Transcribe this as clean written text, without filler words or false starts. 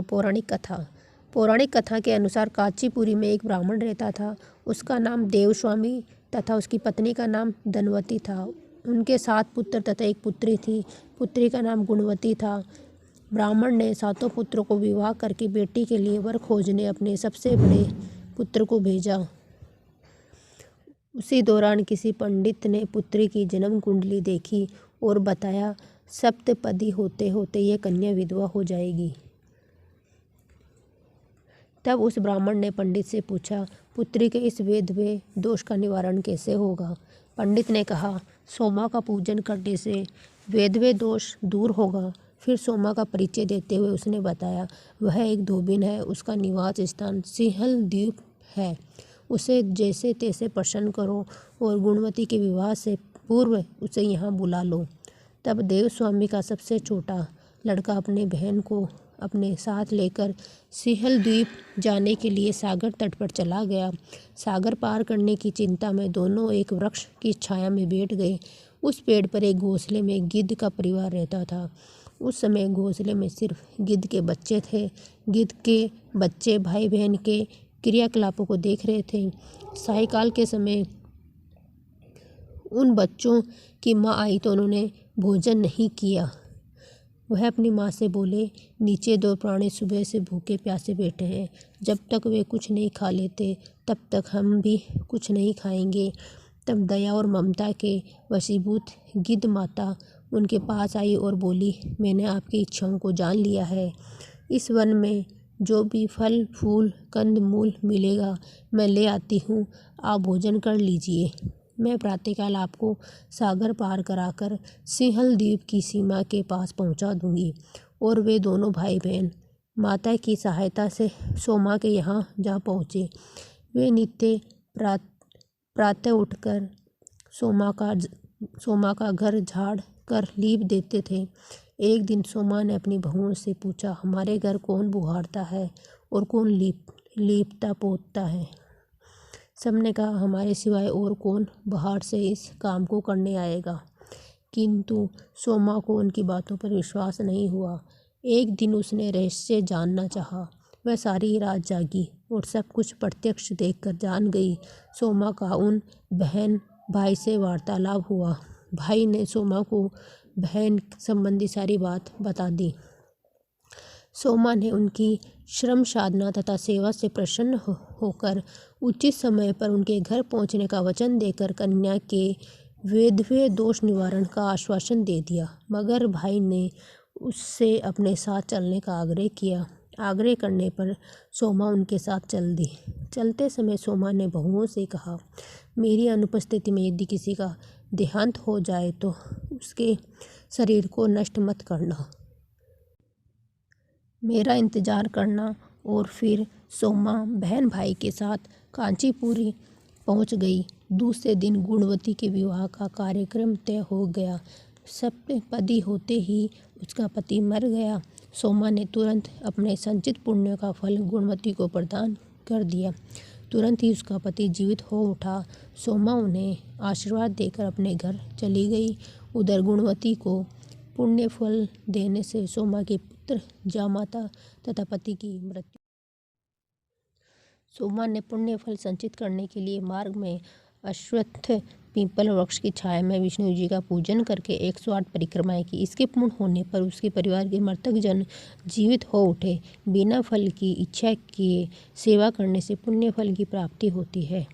पौराणिक कथा के अनुसार कांचीपुरी में एक ब्राह्मण रहता था। उसका नाम देवस्वामी तथा उसकी पत्नी का नाम धनवती था। उनके 7 पुत्र तथा एक पुत्री थी। पुत्री का नाम गुणवती था। ब्राह्मण ने 7 पुत्रों को विवाह करके बेटी के लिए वर खोजने अपने सबसे बड़े पुत्र को भेजा। उसी दौरान किसी पंडित ने पुत्री की जन्म कुंडली देखी और बताया, सप्तपदी होते होते यह कन्या विधवा हो जाएगी। तब उस ब्राह्मण ने पंडित से पूछा, पुत्री के इस वेधवे दोष का निवारण कैसे होगा? पंडित ने कहा, सोमा का पूजन करने से वेधवे दोष दूर होगा। फिर सोमा का परिचय देते हुए उसने बताया, वह एक धोबिन है। उसका निवास स्थान सिंहल द्वीप है। उसे जैसे तैसे प्रसन्न करो और गुणवती के विवाह से पूर्व उसे यहाँ बुला लो। तब देवस्वामी का सबसे छोटा लड़का अपने बहन को अपने साथ लेकर सिंहल द्वीप जाने के लिए सागर तट पर चला गया। सागर पार करने की चिंता में दोनों एक वृक्ष की छाया में बैठ गए। उस पेड़ पर एक घोंसले में गिद्ध का परिवार रहता था। उस समय घोंसले में सिर्फ गिद्ध के बच्चे थे। गिद्ध के बच्चे भाई बहन के क्रियाकलापों को देख रहे थे। सायंकाल के समय उन बच्चों की माँ आई तो उन्होंने भोजन नहीं किया। वह अपनी माँ से बोले, नीचे 2 प्राणी सुबह से भूखे प्यासे बैठे हैं। जब तक वे कुछ नहीं खा लेते तब तक हम भी कुछ नहीं खाएंगे। तब दया और ममता के वशीभूत गिद्ध माता उनके पास आई और बोली, मैंने आपकी इच्छाओं को जान लिया है। इस वन में जो भी फल फूल कंद मूल मिलेगा मैं ले आती हूँ। आप भोजन कर लीजिए। मैं प्रातःकाल आपको सागर पार कराकर सिंहल द्वीप की सीमा के पास पहुँचा दूँगी। और वे दोनों भाई बहन माता की सहायता से सोमा के यहाँ जा पहुँचे। वे नित्य प्रातः उठकर सोमा का घर झाड़ कर लीप देते थे। एक दिन सोमा ने अपनी बहुओं से पूछा, हमारे घर कौन बुहारता है और कौन लीपता पोतता है? सबने कहा, हमारे सिवाय और कौन बाहर से इस काम को करने आएगा? किंतु सोमा को उनकी बातों पर विश्वास नहीं हुआ। एक दिन उसने रहस्य जानना चाहा। वह सारी रात जागी और सब कुछ प्रत्यक्ष देखकर जान गई। सोमा का उन बहन भाई से वार्तालाप हुआ। भाई ने सोमा को बहन संबंधी सारी बात बता दी। सोमा ने उनकी श्रम साधना तथा सेवा से प्रसन्न होकर उचित समय पर उनके घर पहुंचने का वचन देकर कन्या के वेधवे दोष निवारण का आश्वासन दे दिया। मगर भाई ने उससे अपने साथ चलने का आग्रह किया। आग्रह करने पर सोमा उनके साथ चल दी। चलते समय सोमा ने बहुओं से कहा, मेरी अनुपस्थिति में यदि किसी का देहांत हो जाए तो उसके शरीर को नष्ट मत करना, मेरा इंतजार करना। और फिर सोमा बहन भाई के साथ कांचीपुरी पहुंच गई। दूसरे दिन गुणवती के विवाह का कार्यक्रम तय हो गया। सप्तपदी होते ही उसका पति मर गया। सोमा ने तुरंत अपने संचित पुण्य का फल गुणवती को प्रदान कर दिया। तुरंत ही उसका पति जीवित हो उठा। सोमा उन्हें आशीर्वाद देकर अपने घर चली गई। उधर गुणवती को पुण्य फल देने से सोमा के पुत्र जामाता तथा पति की मृत्यु। सोमा ने पुण्य फल संचित करने के लिए मार्ग में अश्वत्थ पीपल वृक्ष की छाया में विष्णु जी का पूजन करके 108 परिक्रमाएं की। इसके पूर्ण होने पर उसके परिवार के मृतक जन जीवित हो उठे। बिना फल की इच्छा किए सेवा करने से पुण्य फल की प्राप्ति होती है।